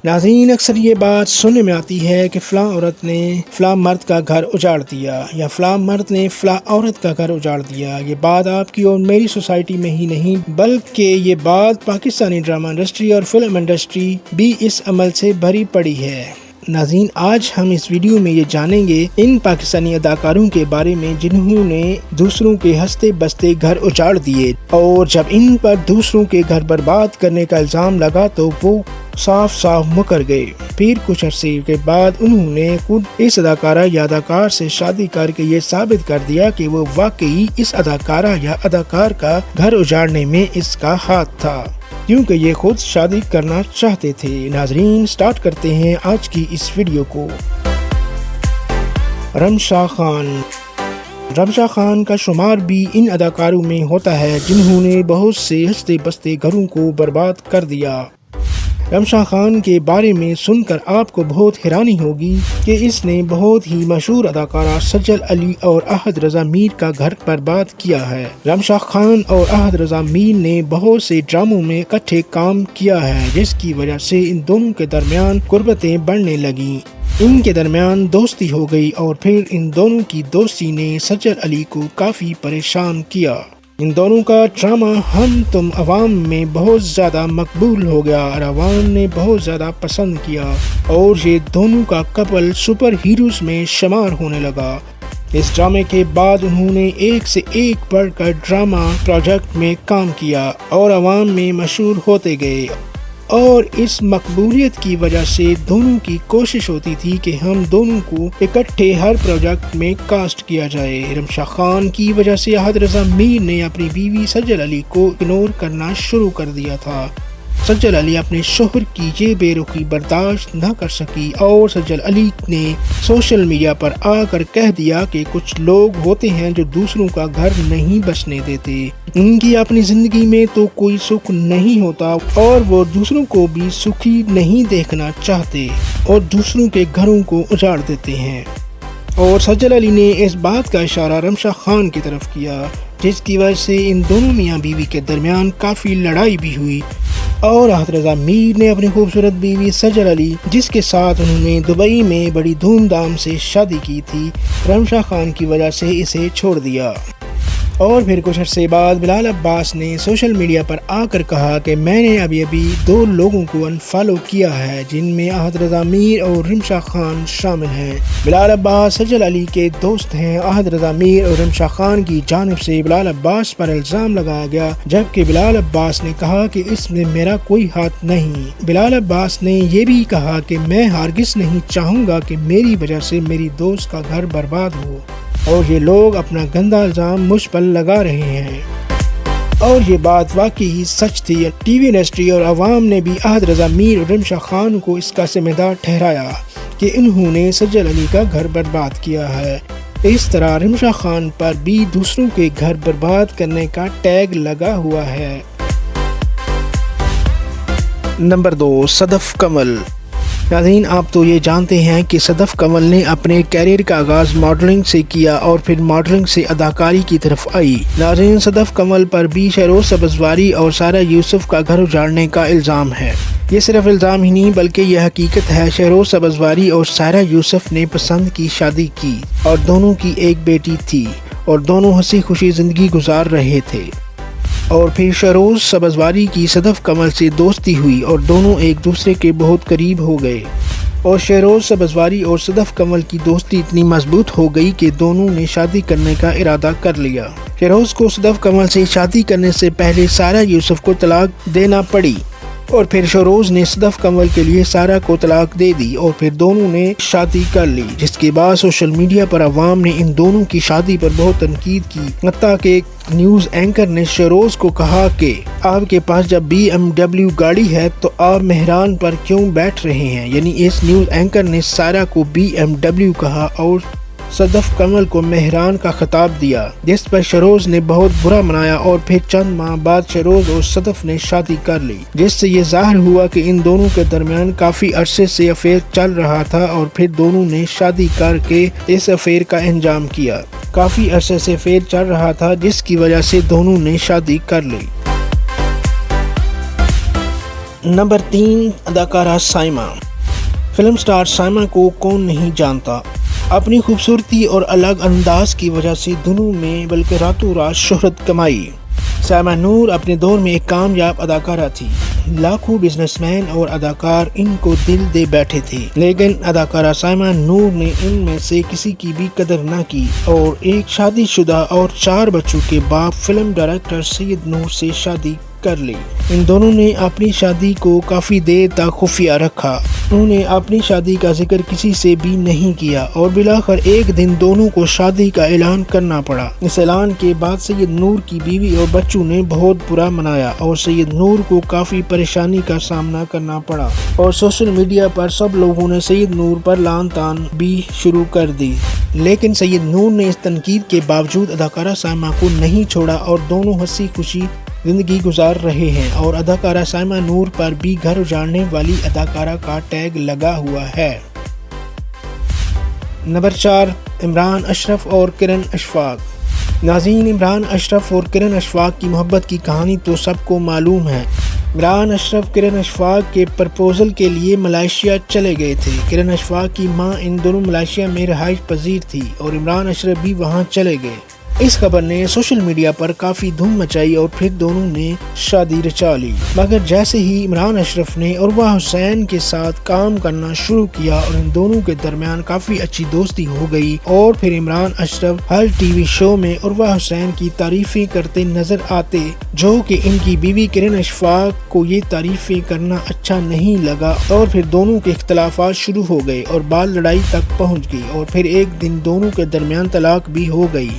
ناظرین، اکثر یہ بات سننے میں آتی ہے کہ فلاں عورت نے فلاں مرد کا گھر اجاڑ دیا یا فلاں مرد نے فلاں عورت کا گھر اجاڑ دیا۔ یہ بات آپ کی اور میری سوسائٹی میں ہی نہیں بلکہ یہ بات پاکستانی ڈرامہ انڈسٹری اور فلم انڈسٹری بھی اس عمل سے بھری پڑی ہے۔ ناظرین، آج ہم اس ویڈیو میں یہ جانیں گے ان پاکستانی اداکاروں کے بارے میں جنہوں نے دوسروں کے ہنستے بستے گھر اجاڑ دیے، اور جب ان پر دوسروں کے گھر برباد کرنے کا الزام لگا تو وہ صاف مکر گئے۔ پھر کچھ عرصے کے بعد انہوں نے خود اس اداکارہ یا اداکار سے شادی کر کے یہ ثابت کر دیا کہ وہ واقعی اس اداکارہ یا اداکار کا گھر اجاڑنے میں اس کا ہاتھ تھا، کیونکہ یہ خود شادی کرنا چاہتے تھے۔ ناظرین، سٹارٹ کرتے ہیں آج کی اس ویڈیو کو۔ رمشا خان۔ رمشا خان کا شمار بھی ان اداکاروں میں ہوتا ہے جنہوں نے بہت سے ہنستے بستے گھروں کو برباد کر دیا۔ رمشا خان کے بارے میں سن کر آپ کو بہت حیرانی ہوگی کہ اس نے بہت ہی مشہور اداکارہ سجل علی اور احد رضا میر کا گھر برباد کیا ہے۔ رمشا خان اور احد رضا میر نے بہت سے ڈراموں میں اکٹھے کام کیا ہے، جس کی وجہ سے ان دونوں کے درمیان قربتیں بڑھنے لگیں۔ ان کے درمیان دوستی ہو گئی اور پھر ان دونوں کی دوستی نے سجل علی کو کافی پریشان کیا۔ ان دونوں کا ڈرامہ ہم تم عوام میں بہت زیادہ مقبول ہو گیا اور عوام نے بہت زیادہ پسند کیا، اور یہ دونوں کا کپل سپر ہیروز میں شمار ہونے لگا۔ اس ڈرامے کے بعد انہوں نے ایک سے ایک بڑھ کر ڈرامہ پروجیکٹ میں کام کیا اور عوام میں مشہور ہوتے گئے، اور اس مقبولیت کی وجہ سے دونوں کی کوشش ہوتی تھی کہ ہم دونوں کو اکٹھے ہر پروجیکٹ میں کاسٹ کیا جائے۔ رمشا خان کی وجہ سے احد رضا میر نے اپنی بیوی سجل علی کو اگنور کرنا شروع کر دیا تھا۔ سجل علی اپنے شوہر کی یہ بے رخی برداشت نہ کر سکی اور سجل علی نے سوشل میڈیا پر آ کر کہہ دیا کہ کچھ لوگ ہوتے ہیں جو دوسروں کا گھر نہیں بسنے دیتے، ان کی اپنی زندگی میں تو کوئی سکھ نہیں ہوتا اور وہ دوسروں کو بھی سکھی نہیں دیکھنا چاہتے اور دوسروں کے گھروں کو اجاڑ دیتے ہیں۔ اور سجل علی نے اس بات کا اشارہ رمشا خان کی طرف کیا، جس کی وجہ سے ان دونوں میاں بیوی کے درمیان کافی لڑائی بھی ہوئی، اور احد رضا میر نے اپنی خوبصورت بیوی سجل علی، جس کے ساتھ انہوں نے دبئی میں بڑی دھوم دھام سے شادی کی تھی، رمشا خان کی وجہ سے اسے چھوڑ دیا۔ اور پھر کچھ عرصے بعد بلال عباس نے سوشل میڈیا پر آ کر کہا کہ میں نے ابھی 2 لوگوں کو انفالو کیا ہے، جن میں احد رضا میر اور رمشا خان شامل ہیں۔ بلال عباس سجل علی کے دوست ہیں۔ احد رضا میر اور رمشا خان کی جانب سے بلال عباس پر الزام لگایا گیا، جبکہ بلال عباس نے کہا کہ اس میں میرا کوئی ہاتھ نہیں۔ بلال عباس نے یہ بھی کہا کہ میں ہرگز نہیں چاہوں گا کہ میری وجہ سے میری دوست کا گھر برباد ہو، اور یہ لوگ اپنا گندا الزام مجھ پر لگا رہے ہیں۔ اور یہ بات واقعی سچ تھی۔ ٹی وی انڈسٹری اور عوام نے بھی احد رضا میر اور رمشا خان کو اس کا ذمہ دار ٹھہرایا کہ انہوں نے سجل علی کا گھر برباد کیا ہے۔ اس طرح رمشا خان پر بھی دوسروں کے گھر برباد کرنے کا ٹیگ لگا ہوا ہے۔ نمبر 2، صدف کمل۔ ناظرین، آپ تو یہ جانتے ہیں کہ صدف کمل نے اپنے کیریئر کا آغاز ماڈلنگ سے کیا اور پھر ماڈلنگ سے اداکاری کی طرف آئی۔ ناظرین، صدف کمل پر بھی شہروز سبزواری اور سائرہ یوسف کا گھر اجاڑنے کا الزام ہے۔ یہ صرف الزام ہی نہیں بلکہ یہ حقیقت ہے۔ شہروز سبزواری اور سائرہ یوسف نے پسند کی شادی کی اور دونوں کی ایک بیٹی تھی، اور دونوں ہنسی خوشی زندگی گزار رہے تھے۔ اور پھر شہروز سبزواری کی صدف کمل سے دوستی ہوئی اور دونوں ایک دوسرے کے بہت قریب ہو گئے، اور شہروز سبزواری اور صدف کمل کی دوستی اتنی مضبوط ہو گئی کہ دونوں نے شادی کرنے کا ارادہ کر لیا۔ شہروز کو صدف کمل سے شادی کرنے سے پہلے سائرہ یوسف کو طلاق دینا پڑی، اور پھر شہروز نے صدف کمل کے لیے سائرہ کو طلاق دے دی، اور پھر دونوں نے شادی کر لی، جس کے بعد سوشل میڈیا پر عوام نے ان دونوں کی شادی پر بہت تنقید کی۔ حتیٰ کہ ایک نیوز اینکر نے شہروز کو کہا کہ آپ کے پاس جب BMW گاڑی ہے تو آپ مہران پر کیوں بیٹھ رہے ہیں؟ یعنی اس نیوز اینکر نے سائرہ کو BMW کہا اور صدف کمل کو مہران کا خطاب دیا، جس پر شہروز نے بہت برا منایا، اور پھر چند ماہ بعد شہروز اور صدف نے شادی کر لی، جس سے یہ ظاہر ہوا کہ ان دونوں کے درمیان کافی عرصے سے افیئر چل رہا تھا، اور پھر دونوں نے شادی کر کے اس افیئر کا انجام کیا۔ کافی عرصے سے افیئر چل رہا تھا، جس کی وجہ سے دونوں نے شادی کر لی۔ نمبر 3، اداکارہ سائمہ۔ فلم سٹار سائمہ کو کون نہیں جانتا؟ اپنی خوبصورتی اور الگ انداز کی وجہ سے دنوں میں بلکہ راتوں رات شہرت کمائی۔ سائمہ نور اپنے دور میں ایک کامیاب اداکارہ تھی۔ لاکھوں بزنس مین اور اداکار ان کو دل دے بیٹھے تھے، لیکن اداکارہ سائمہ نور نے ان میں سے کسی کی بھی قدر نہ کی اور ایک شادی شدہ اور 4 بچوں کے باپ فلم ڈائریکٹر سید نور سے شادی کر لی۔ ان دونوں نے اپنی شادی کو کافی دیر تک خفیہ رکھا۔ انہوں نے اپنی شادی کا ذکر کسی سے بھی نہیں کیا اور بالآخر ایک دن دونوں کو شادی کا اعلان کرنا پڑا۔ اس اعلان کے بعد سید نور کی بیوی اور بچوں نے بہت برا منایا اور سید نور کو کافی پریشانی کا سامنا کرنا پڑا اور سوشل میڈیا پر سب لوگوں نے سید نور پر لعن طعن بھی شروع کر دی۔ لیکن سید نور نے اس تنقید کے باوجود اداکارہ سائمہ کو نہیں چھوڑا اور دونوں ہنسی خوشی زندگی گزار رہے ہیں اور اداکارہ سائمہ نور پر بھی گھر اجاڑنے والی اداکارہ کا ٹیگ لگا ہوا ہے۔ نمبر 4، عمران اشرف اور کرن اشفاق۔ ناظرین، عمران اشرف اور کرن اشفاق کی محبت کی کہانی تو سب کو معلوم ہے۔ عمران اشرف کرن اشفاق کے پرپوزل کے لیے ملائیشیا چلے گئے تھے۔ کرن اشفاق کی ماں ان دونوں ملائیشیا میں رہائش پذیر تھی اور عمران اشرف بھی وہاں چلے گئے۔ اس خبر نے سوشل میڈیا پر کافی دھوم مچائی اور پھر دونوں نے شادی رچا لی، مگر جیسے ہی عمران اشرف نے عروہ حسین کے ساتھ کام کرنا شروع کیا اور ان دونوں کے درمیان کافی اچھی دوستی ہو گئی اور پھر عمران اشرف ہر ٹی وی شو میں عروہ حسین کی تعریفیں کرتے نظر آتے، جو کہ ان کی بیوی کرن اشفاق کو یہ تعریفیں کرنا اچھا نہیں لگا اور پھر دونوں کے اختلافات شروع ہو گئے اور بات لڑائی تک پہنچ گئی اور پھر ایک دن دونوں کے درمیان طلاق بھی ہو گئی۔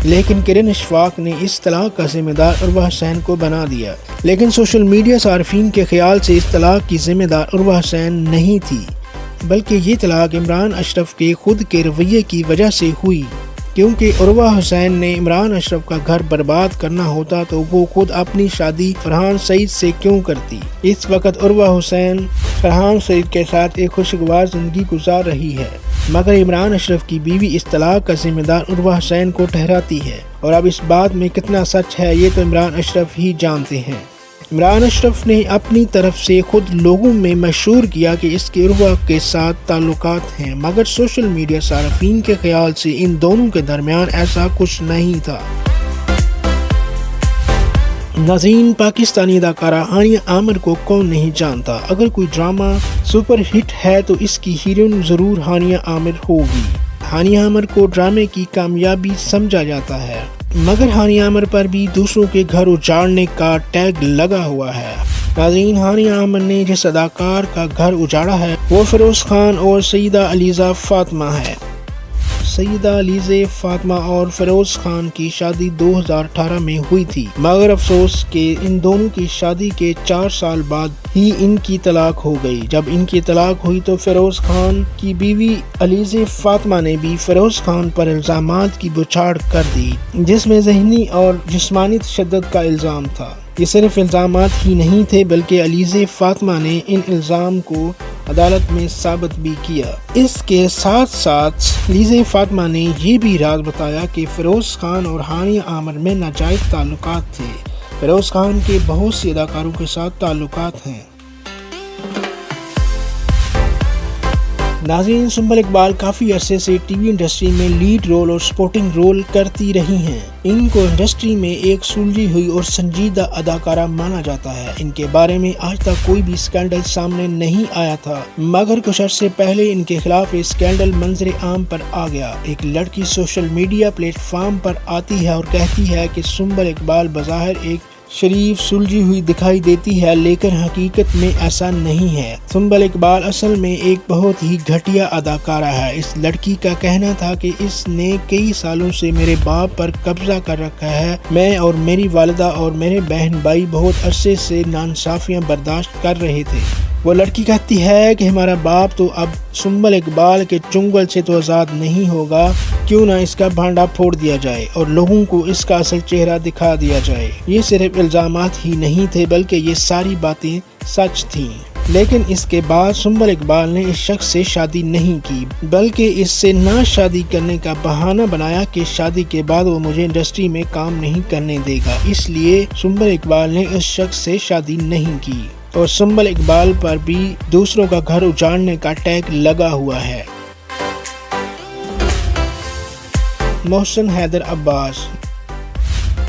لیکن کرن اشفاق نے اس طلاق کا ذمہ دار عروہ حسین کو بنا دیا، لیکن سوشل میڈیا صارفین کے خیال سے اس طلاق کی ذمہ دار عروہ حسین نہیں تھی، بلکہ یہ طلاق عمران اشرف کے خود کے رویے کی وجہ سے ہوئی، کیونکہ عروہ حسین نے عمران اشرف کا گھر برباد کرنا ہوتا تو وہ خود اپنی شادی فرحان سعید سے کیوں کرتی۔ اس وقت عروہ حسین فرحان سعید کے ساتھ ایک خوشگوار زندگی گزار رہی ہے، مگر عمران اشرف کی بیوی اس طلاق کا ذمہ دار عروہ حسین کو ٹھہراتی ہے، اور اب اس بات میں کتنا سچ ہے یہ تو عمران اشرف ہی جانتے ہیں۔ عمران اشرف نے اپنی طرف سے خود لوگوں میں مشہور کیا کہ اس کے عروہ کے ساتھ تعلقات ہیں، مگر سوشل میڈیا صارفین کے خیال سے ان دونوں کے درمیان ایسا کچھ نہیں تھا۔ ناظرین، پاکستانی اداکارہ ہانیہ عامر کو کون نہیں جانتا؟ اگر کوئی ڈرامہ سپر ہٹ ہے تو اس کی ہیروئن ضرور ہانیہ عامر ہوگی۔ ہانیہ عامر کو ڈرامے کی کامیابی سمجھا جاتا ہے، مگر ہانیہ عامر پر بھی دوسروں کے گھر اجاڑنے کا ٹیگ لگا ہوا ہے۔ ناظرین، ہانیہ عامر نے جس اداکار کا گھر اجاڑا ہے وہ فیروز خان اور سیدہ علیزہ فاطمہ ہے۔ سیدہ علیزہ فاطمہ اور فیروز خان کی شادی 2018 میں ہوئی تھی، مگر افسوس کہ ان دونوں کی شادی کے 4 سال بعد ہی ان کی طلاق ہو گئی۔ جب ان کی طلاق ہوئی تو فیروز خان کی بیوی علیزہ فاطمہ نے بھی فیروز خان پر الزامات کی بوچھاڑ کر دی، جس میں ذہنی اور جسمانی تشدد کا الزام تھا۔ یہ صرف الزامات ہی نہیں تھے بلکہ علیزہ فاطمہ نے ان الزام کو عدالت میں ثابت بھی کیا۔ اس کے ساتھ ساتھ علیزہ فاطمہ نے یہ بھی راز بتایا کہ فیروز خان اور ہانیہ عامر میں ناجائز تعلقات تھے۔ فیروز خان کے بہت سی اداکاروں کے ساتھ تعلقات ہیں۔ ناظرین، سنبل اقبال کافی عرصے سے ٹی وی انڈسٹری میں لیڈ رول اور سپورٹنگ رول کرتی رہی ہیں۔ ان کو انڈسٹری میں ایک سلجھی ہوئی اور سنجیدہ اداکارہ مانا جاتا ہے۔ ان کے بارے میں آج تک کوئی بھی اسکینڈل سامنے نہیں آیا تھا، مگر کچھ عرصے پہلے ان کے خلاف ایک اسکینڈل منظر عام پر آ گیا۔ ایک لڑکی سوشل میڈیا پلیٹ فارم پر آتی ہے اور کہتی ہے کہ سنبل اقبال بظاہر ایک شریف سلجھی ہوئی دکھائی دیتی ہے، لیکن حقیقت میں ایسا نہیں ہے۔ سنبل اقبال اصل میں ایک بہت ہی گھٹیا اداکارہ ہے۔ اس لڑکی کا کہنا تھا کہ اس نے کئی سالوں سے میرے باپ پر قبضہ کر رکھا ہے۔ میں اور میری والدہ اور میرے بہن بھائی بہت عرصے سے ناانصافیاں برداشت کر رہے تھے۔ وہ لڑکی کہتی ہے کہ ہمارا باپ تو اب سنبل اقبال کے چنگل سے تو آزاد نہیں ہوگا، کیوں نہ اس کا بھانڈا پھوڑ دیا جائے اور لوگوں کو اس کا اصل چہرہ دکھا دیا جائے۔ یہ صرف الزامات ہی نہیں تھے بلکہ یہ ساری باتیں سچ تھیں۔ لیکن اس کے بعد سنبل اقبال نے اس شخص سے شادی نہیں کی، بلکہ اس سے نہ شادی کرنے کا بہانہ بنایا کہ شادی کے بعد وہ مجھے انڈسٹری میں کام نہیں کرنے دے گا، اس لیے سنبل اقبال نے اس شخص سے شادی نہیں کی۔ اور سنبل اقبال پر بھی دوسروں کا گھر اجاڑنے کا ٹیگ لگا ہوا ہے۔ محسن حیدر عباس۔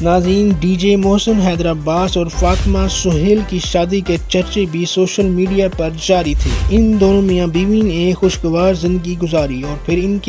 ناظرین، ڈی جے محسن حیدر عباس اور فاطمہ سہیل کی شادی کے چرچے بھی سوشل میڈیا پر جاری تھے۔ ان دونوں میاں بیوی نے خوشگوار زندگی گزاری اور پھر ان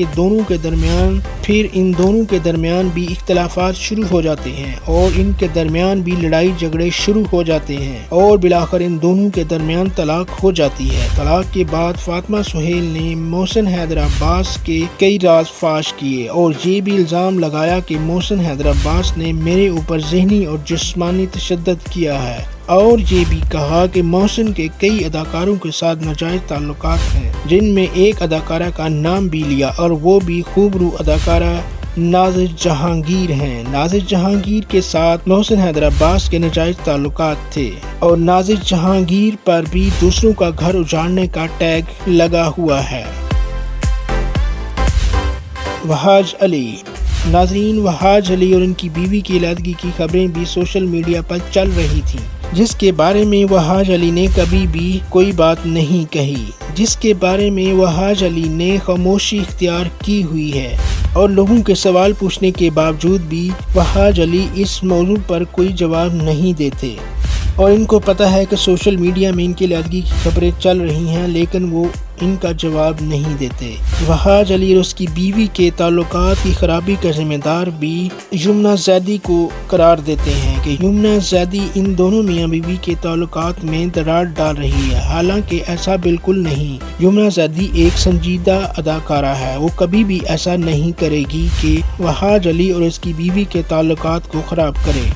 دونوں کے درمیان بھی اختلافات شروع ہو جاتے ہیں اور ان کے درمیان بھی لڑائی جھگڑے شروع ہو جاتے ہیں اور بالآخر ان دونوں کے درمیان طلاق ہو جاتی ہے۔ طلاق کے بعد فاطمہ سہیل نے محسن حیدر عباس کے کئی راز فاش کیے اور یہ بھی الزام لگایا کہ محسن حیدر عباس نے میرے اوپر ذہنی اور جسمانی تشدد کیا ہے، اور یہ بھی کہا کہ محسن کے کئی اداکاروں کے ساتھ ناجائز تعلقات ہیں، جن میں ایک اداکارہ کا نام بھی لیا اور وہ بھی خوبرو اداکارہ نازش جہانگیر ہیں۔ نازش جہانگیر کے ساتھ محسن حیدر عباس کے ناجائز تعلقات تھے اور نازش جہانگیر پر بھی دوسروں کا گھر اجاڑنے کا ٹیگ لگا ہوا ہے۔ وحاج علی۔ ناظرین، وحاج علی اور ان کی بیوی کی علیحدگی کی خبریں بھی سوشل میڈیا پر چل رہی تھیں، جس کے بارے میں وحاج علی نے کبھی بھی کوئی بات نہیں کہی، جس کے بارے میں وحاج علی نے خاموشی اختیار کی ہوئی ہے اور لوگوں کے سوال پوچھنے کے باوجود بھی وحاج علی اس موضوع پر کوئی جواب نہیں دیتے اور ان کو پتہ ہے کہ سوشل میڈیا میں ان کی علیحدگی کی خبریں چل رہی ہیں، لیکن وہ ان کا جواب نہیں دیتے۔ وحاج علی اور اس کی بیوی کے تعلقات کی خرابی کا ذمہ دار بھی یمنا زیدی کو قرار دیتے ہیں کہ یمنا زیدی ان دونوں میاں بیوی کے تعلقات میں دراڑ ڈال رہی ہے، حالانکہ ایسا بالکل نہیں۔ یمنا زیدی ایک سنجیدہ اداکارہ ہے، وہ کبھی بھی ایسا نہیں کرے گی کہ وحاج علی اور اس کی بیوی کے تعلقات کو خراب کرے۔